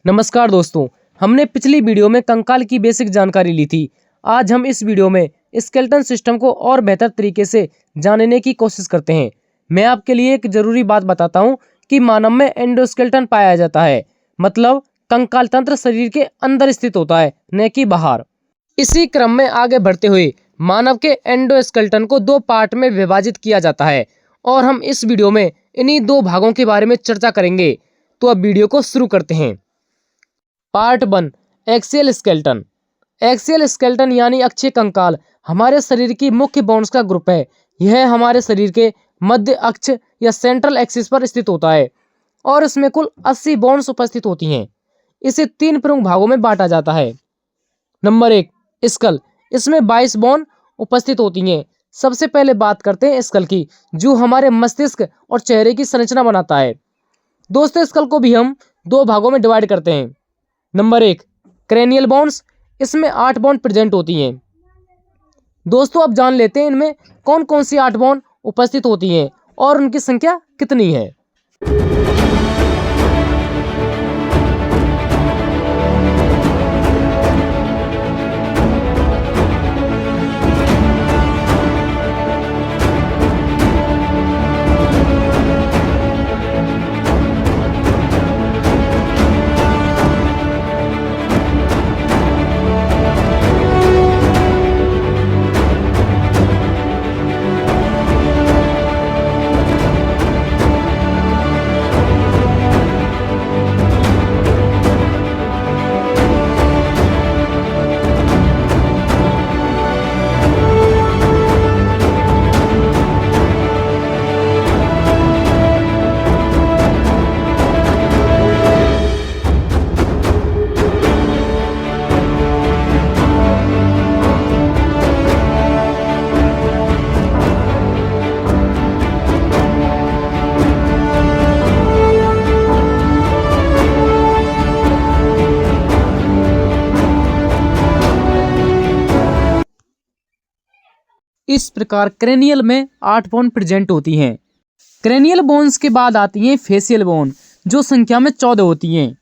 नमस्कार दोस्तों, हमने पिछली वीडियो में कंकाल की बेसिक जानकारी ली थी। आज हम इस वीडियो में स्केलेटन सिस्टम को और बेहतर तरीके से जानने की कोशिश करते हैं। मैं आपके लिए एक जरूरी बात बताता हूं कि मानव में एंडोस्केलेटन पाया जाता है, मतलब कंकाल तंत्र शरीर के अंदर स्थित होता है, न कि बाहर। इसी क्रम में आगे बढ़ते हुए मानव के एंडोस्केलेटन को दो पार्ट में विभाजित किया जाता है और हम इस वीडियो में इन्हीं दो भागों के बारे में चर्चा करेंगे। तो अब वीडियो को शुरू करते हैं। Part 1, axial skeleton. Axial skeleton यानी अक्षीय कंकाल हमारे शरीर की मुख्य बोन्स का ग्रुप है। यह हमारे शरीर के मध्य अक्ष या सेंट्रल एक्सिस पर स्थित होता है और इसमें कुल 80 बोन्स उपस्थित होती हैं। इसे तीन प्रमुख भागों में बांटा जाता है। Number 1, skull. इसमें 22 बोन उपस्थित होती हैं। सबसे पहले बात करते हैं स्कल की, जो हमारे मस्तिष्क और चेहरे की संरचना बनाता है। दोस्तों, स्कल को भी हम दो भागों में डिवाइड करते हैं। Number 1, cranial bones. इसमें 8 बोन प्रेजेंट होती हैं। दोस्तों, अब जान लेते हैं इनमें कौन कौन सी 8 बोन उपस्थित होती हैं और उनकी संख्या कितनी है। इस प्रकार क्रेनियल में 8 बोन प्रेजेंट होती हैं। क्रेनियल बोन्स के बाद आती हैं फेशियल बोन, जो संख्या में 14 होती हैं।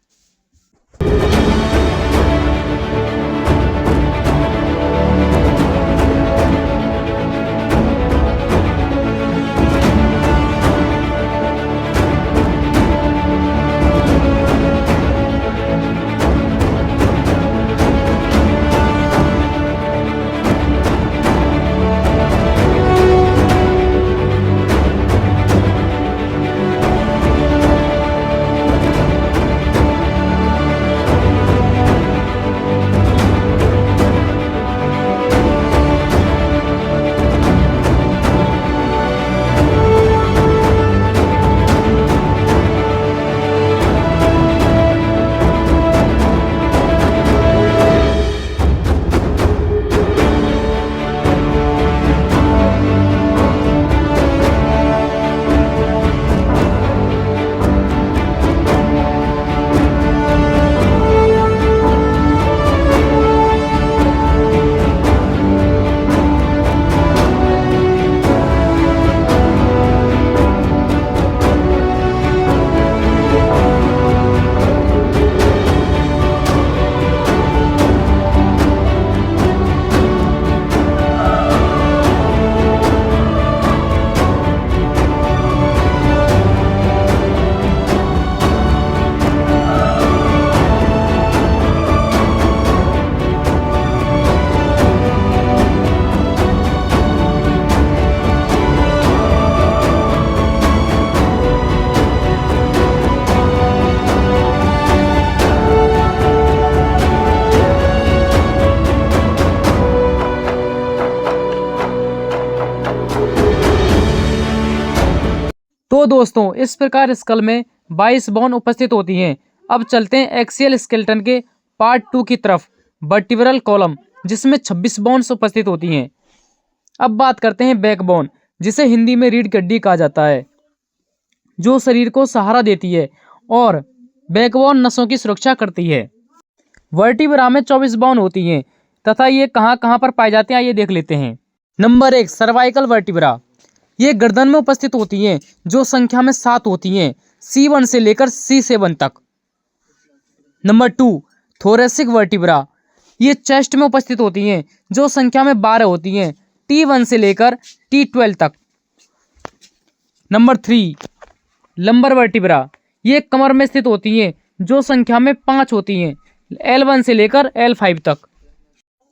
तो दोस्तों, इस प्रकार स्कल में 22 बोन उपस्थित होती हैं। अब चलते हैं एक्सियल स्केलेटन के पार्ट 2 की तरफ, वर्टिब्रल कॉलम, जिसमें 26 बोन्स उपस्थित होती हैं। अब बात करते हैं बैकबोन, जिसे हिंदी में रीढ़ की हड्डी कहा जाता है, जो शरीर को सहारा देती है और बैकबोन नसों की सुरक्षा करती है। वर्टिब्रा में 24 बोन होती हैं तथा ये कहाँ कहाँ पर पाए जाते हैं, ये देख लेते हैं। Number 1, cervical vertebra. ये गर्दन में उपस्थित होती हैं, जो संख्या में 7 होती हैं, C1 से लेकर C7 तक। Number 2, thoracic vertebra. ये चेस्ट में उपस्थित होती हैं, जो संख्या में 12 होती हैं, T1 से लेकर T12 तक। Number 3, lumbar vertebra. ये कमर में स्थित होती हैं, जो संख्या में 5 होती हैं, L1 से लेकर L5 तक।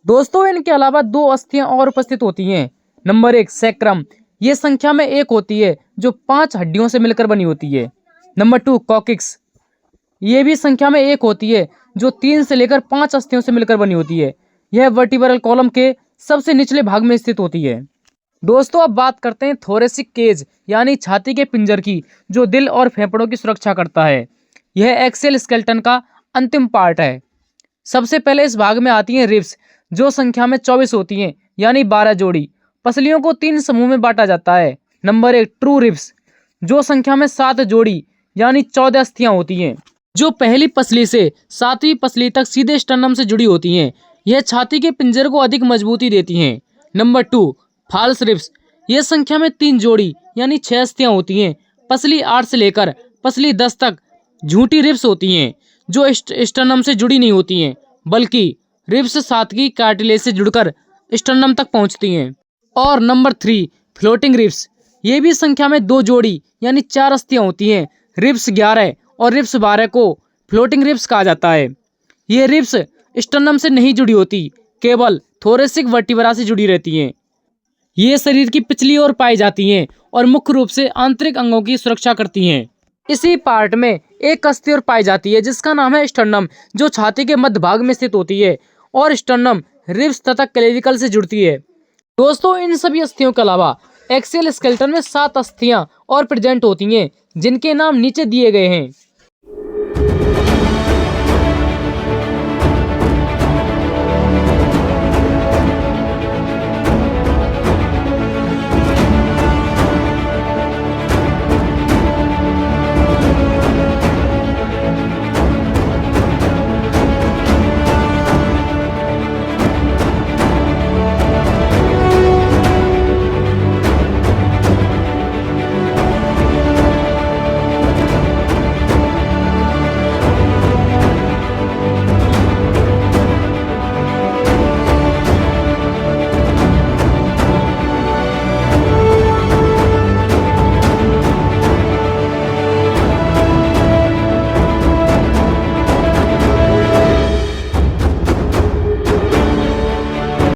दोस्तों, इनके अलावा 2 अस्थियां और उपस्थित होती हैं। Number 1, sacrum. ये संख्या में 1 होती है, जो 5 हड्डियों से मिलकर बनी होती है। Number 2, coccyx. ये भी संख्या में 1 होती है, जो 3 से लेकर 5 अस्थियों से मिलकर बनी होती है। यह वर्टिब्रल कॉलम के सबसे निचले भाग में स्थित होती है। दोस्तों, अब बात करते हैं थोरेसिक केज यानी छाती के पिंजर की, जो दिल और फेफड़ों की सुरक्षा करता है। यह एक्सेल स्केलेटन का अंतिम पार्ट है। सबसे पहले इस भाग में आती हैं रिब्स, जो संख्या में 24 होती हैं, यानी 12 जोड़ी। पसलियों को 3 समूह में बांटा जाता है। नंबर 1, ट्रू रिब्स, जो संख्या में 7 जोड़ी यानी 14 अस्थियां होती हैं, जो पहली पसली से 7वीं पसली तक सीधे स्टर्नम से जुड़ी होती हैं। यह छाती के पिंजर को अधिक मजबूती देती हैं। Number 2, false ribs. यह संख्या में 3 जोड़ी यानी 6 अस्थियां होती हैं। पसली 8 से लेकर पसली 10 तक झूठी रिब्स होती हैं, जो स्टर्नम से जुड़ी नहीं होती हैं, बल्कि रिब्स 7 की कार्टिलेज से जुड़कर स्टर्नम तक पहुंचती हैं। और नंबर 3, फ्लोटिंग रिब्स। ये भी संख्या में 2 जोड़ी यानी 4 अस्थियां होती हैं। रिब्स 11 और रिब्स 12 को फ्लोटिंग रिब्स कहा जाता है। ये रिब्स स्टर्नम से नहीं जुड़ी होती, केवल थोरेसिक वर्टिब्रा से जुड़ी रहती हैं। ये शरीर की पिछली ओर पाई जाती हैं और मुख्य रूप से आंतरिक अंगों की सुरक्षा करती हैं। इसी पार्ट में एक अस्थि और पाई जाती है, जिसका नाम है स्टर्नम, जो छाती के मध्य भाग में स्थित होती है और स्टर्नम रिब्स तथा क्लेविकल से जुड़ती है। दोस्तों, इन सभी अस्थियों के अलावा एक्सेल स्केलेटन में 7 अस्थियां और प्रेजेंट होती हैं, जिनके नाम नीचे दिए गए हैं।